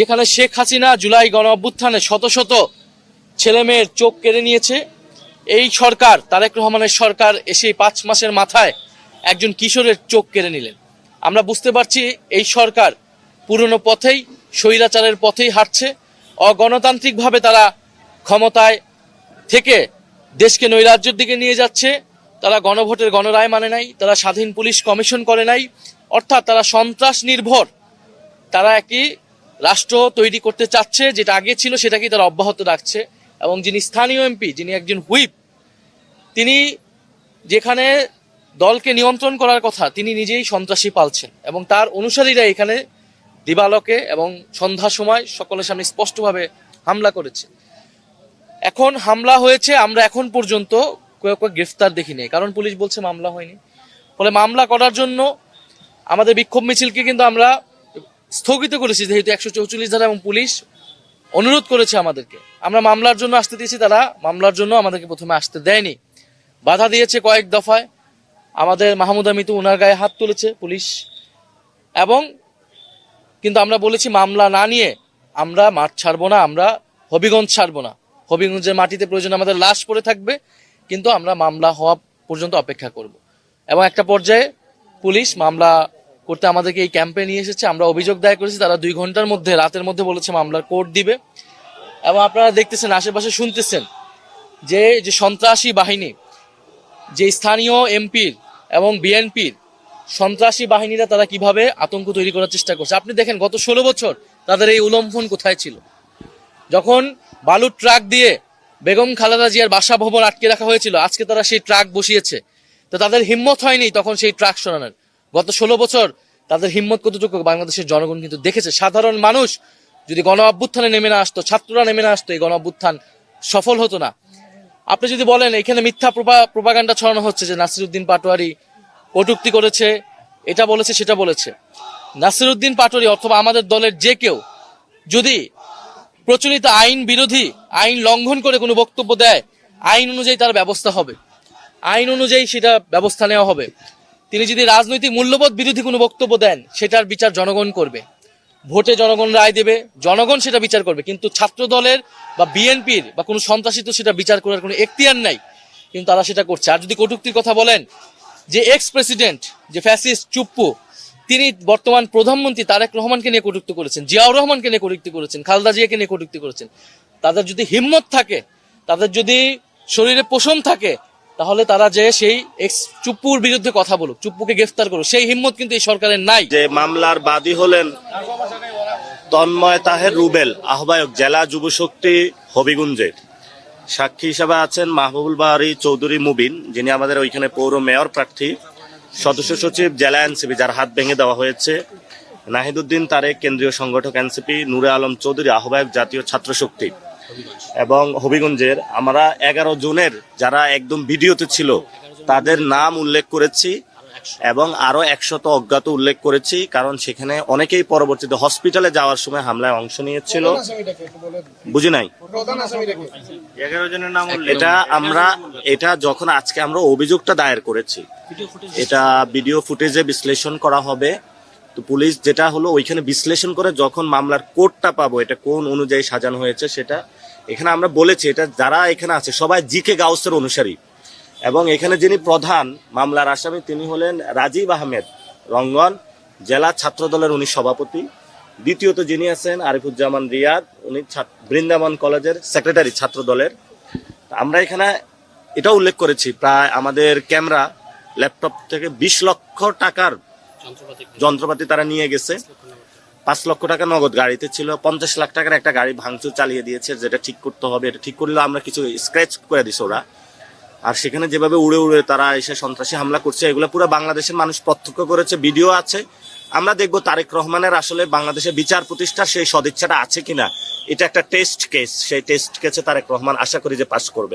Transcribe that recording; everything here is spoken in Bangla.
যেখানে শেখ হাসিনা জুলাই গণ অভ্যুত্থানে শত শত ছেলেমেয়ের চোখ কেড়ে নিয়েছে, এই সরকার তারেক রহমানের সরকার এসে ৫ মাসের মাথায় একজন কিশোরের চোখ কেড়ে নিলেন। আমরা বুঝতে পারছি এই সরকার পুরনো পথেই, স্বৈরাচারের পথেই হাঁটছে। অগণতান্ত্রিকভাবে তারা ক্ষমতায় থেকে দেশকে নৈরাজ্যের দিকে নিয়ে যাচ্ছে। তারা গণভোটের গণরায় মানে নাই, তারা স্বাধীন পুলিশ কমিশন করে নাই, অর্থাৎ তারা সন্ত্রাস নির্ভর তারা একটি রাষ্ট্র তৈরি করতে চাচ্ছে। যেটা আগে ছিল সেটাকেই তারা অব্যাহত রাখছে। এবং যিনি স্থানীয় এমপি, যিনি একজন হুইপ, তিনি যেখানে দলকে নিয়ন্ত্রণ করার কথা তিনি নিজেই সন্ত্রাসী পালছেন এবং তার অনুসারীরা এখানে দিবালোকে এবং সন্ধ্যার সময় সকলের সামনে স্পষ্টভাবে হামলা করেছে। এখন হামলা হয়েছে, আমরা এখন পর্যন্ত কেউ গ্রেফতার দেখিনি, কারণ পুলিশ বলছে মামলা হয়নি। ফলে মামলা করার জন্য আমাদের বিক্ষোভ মিছিলকে কিন্তু আমরা স্থগিত করেছি, যেহেতু ১৪৪ ধারা এবং পুলিশ অনুরোধ করেছে আমাদেরকে। আমরা মামলার জন্য আসতে দিয়েছি, তারা মামলার জন্য আমাদেরকে প্রথমে আসতে দেয়নি, বাধা দিয়েছে কয়েক দফায়। আমাদের মাহমুদা মিতু ওনার গায়ে হাত তুলেছে পুলিশ, এবং কিন্তু আমরা বলেছি মামলা না নিয়ে আমরা মাঠ ছাড়বো না, আমরা হবিগঞ্জ ছাড়বো না। হবিগঞ্জের মাটিতে প্রয়োজন আমাদের লাশ পড়ে থাকবে, কিন্তু আমরা মামলা হওয়া পর্যন্ত অপেক্ষা করব। এবং একটা পর্যায়ে পুলিশ মামলা করতে আমাদেরকে এই ক্যাম্পে নিয়ে এসেছে। আমরা অভিযোগ দায়ের করেছি, তারা 2 ঘন্টার মধ্যে, রাতের মধ্যে বলেছে মামলার কোর্ট দিবে। এবং আপনারা দেখতেছেন, আশেপাশে শুনতেছেন যে সন্ত্রাসী বাহিনী, যে স্থানীয় এমপির এবং বিএনপির সন্ত্রাসী বাহিনীরা তারা কিভাবে আতঙ্ক তৈরি করার চেষ্টা করছে। আপনি দেখেন গত 16 বছর তাদের এই উলম্ফন কোথায় ছিল। যখন বালুর ট্রাক দিয়ে বেগম খালেদা জিয়ার বাসভবন আটকে রাখা হয়েছিল, আজকে তারা সেই ট্রাক বসিয়েছে। তো তাদের হিম্মত হয়নি তখন সেই ট্রাক সরানোর। গত 16 বছর তাদের হিম্মত কতটুকু বাংলাদেশের জনগণ কিন্তু দেখেছে। সাধারণ মানুষ যদি গণ অভ্যুত্থানে নেমে না আসতো, ছাত্ররা নেমে না আসতো, এই গণ অভ্যুত্থান সফল হতো না। আপনি যদি বলেন এখানে মিথ্যা প্রোপাগান্ডা ছড়ানো হচ্ছে যে নাসিরউদ্দিন পাটোয়ারি কটূক্তি করেছে, এটা বলেছে সেটা বলেছে, নাসিরউদ্দিন পাটোয়ারি অথবা আমাদের দলের যে কেউ যদি প্রচলিত আইন বিরোধী, আইন লঙ্ঘন করে কোনো বক্তব্য দেয়, আইন অনুযায়ী তার ব্যবস্থা হবে, আইন অনুযায়ী সেটা ব্যবস্থা নেওয়া হবে। তিনি যদি রাজনৈতিক মূল্যবোধ বিরোধী কোনো বক্তব্য দেন, সেটার বিচার জনগণ করবে, ভোটে জনগণ রায় দেবে, জনগণ সেটা বিচার করবে। কিন্তু ছাত্র দলের বা বিএনপির বা কোনো সন্ত্রাসী তো সেটা বিচার করার কোনো এখতিয়ার নাই, কিন্তু তারা সেটা করছে। আর যদি কটূক্তির কথা বলেন, যে এক্স প্রেসিডেন্ট, যে ফ্যাসিস্ট চুপ্পু, তিনি বর্তমান প্রধানমন্ত্রী তারেক রহমানকে নিয়ে কটূক্তি করেছেন, জিয়াউর রহমানকে নিয়ে কটূক্তি করেছেন, খালেদা জিয়াকে নিয়ে কটূক্তি করেছেন। তাদের যদি হিম্মত থাকে, তাদের যদি শরীরে পোষণ থাকে, তাহলে তারা যে সেই এক্স চুপ্পুর বিরুদ্ধে কথা বলুক, চুপ্পুকে গ্রেফতার করুক। সেই হিম্মত কিন্তু এই সরকারের নাই। যে মামলার বাদী হলেন তন্ময় তাহের রুবেল, আহ্বায়ক জেলা যুবশক্তি হবিগঞ্জের। সাক্ষী হিসাবে আছেন মাহবুবুল বাহারি চৌধুরী মুবিন, যিনি আমাদের ওইখানে পৌর মেয়র প্রার্থী, সদস্য সচিব জেলা এনসিপি, যার হাত ভেঙে দেওয়া হয়েছে, নাহিদউদ্দিন তারেক কেন্দ্রীয় সংগঠক এনসিপি, নূরে আলম চৌধুরী আহ্বায়ক জাতীয় ছাত্র শক্তি। এবং হবিগঞ্জের আমরা 11 জনের যারা একদম ভিডিওতে ছিল তাদের নাম উল্লেখ করেছি এবং আরো 100 অজ্ঞাত উল্লেখ করেছি, কারণ সেখানে অনেকেই পরবর্তীতে হসপিটালে যাওয়ার সময় হামলায় অংশ নিয়েছিল। বুঝি নাই 11 জনের নাম। এটা যখন আজকে আমরা অভিযোগটা দায়ের করেছি, এটা ভিডিও ফুটেজে বিশ্লেষণ করা হবে। তো পুলিশ যেটা হলো ওইখানে বিশ্লেষণ করে যখন মামলার কোডটা পাবো, এটা কোন অনুযায়ী সাজানো হয়েছে সেটা এখানে আমরা বলেছি। এটা যারা এখানে আছে সবাই জিকে গাউসের অনুসারী, এবং এখানে যিনি প্রধান মামলার আসামি তিনি হলেন রাজীব আহমেদ রঙ্গন, জেলা ছাত্র দলের উনি সভাপতি। দ্বিতীয়ত যিনি আছেন আরিফুজ্জামান রিয়াদ, উনি বৃন্দাবন কলেজের সেক্রেটারি ছাত্র দলের। আমরা এখানে এটা উল্লেখ করেছি, প্রায় আমাদের ক্যামেরা, ল্যাপটপ থেকে 20 লক্ষ টাকার যন্ত্রপাতি তারা নিয়ে গেছে। 5 লক্ষ টাকা নগদ গাড়িতে ছিল, 50 লাখ টাকার একটা গাড়ি ভাঙচুর চালিয়ে দিয়েছে, যেটা ঠিক করতে হবে। এটা ঠিক করলে আমরা কিছু স্ক্র্যাচ করে দিছি ওরা। আর সেখানে যেভাবে উড়ে উড়ে তারা এসে সন্ত্রাসী হামলা করছে, এগুলো পুরো বাংলাদেশের মানুষ প্রত্যক্ষ করেছে, ভিডিও আছে। আমরা দেখবো তারেক রহমানের আসলে বাংলাদেশে বিচার প্রতিষ্ঠার সেই সদিচ্ছাটা আছে কিনা। এটা একটা টেস্ট কেস, সেই টেস্ট কেসে তারেক রহমান আশা করি যে পাস করবে।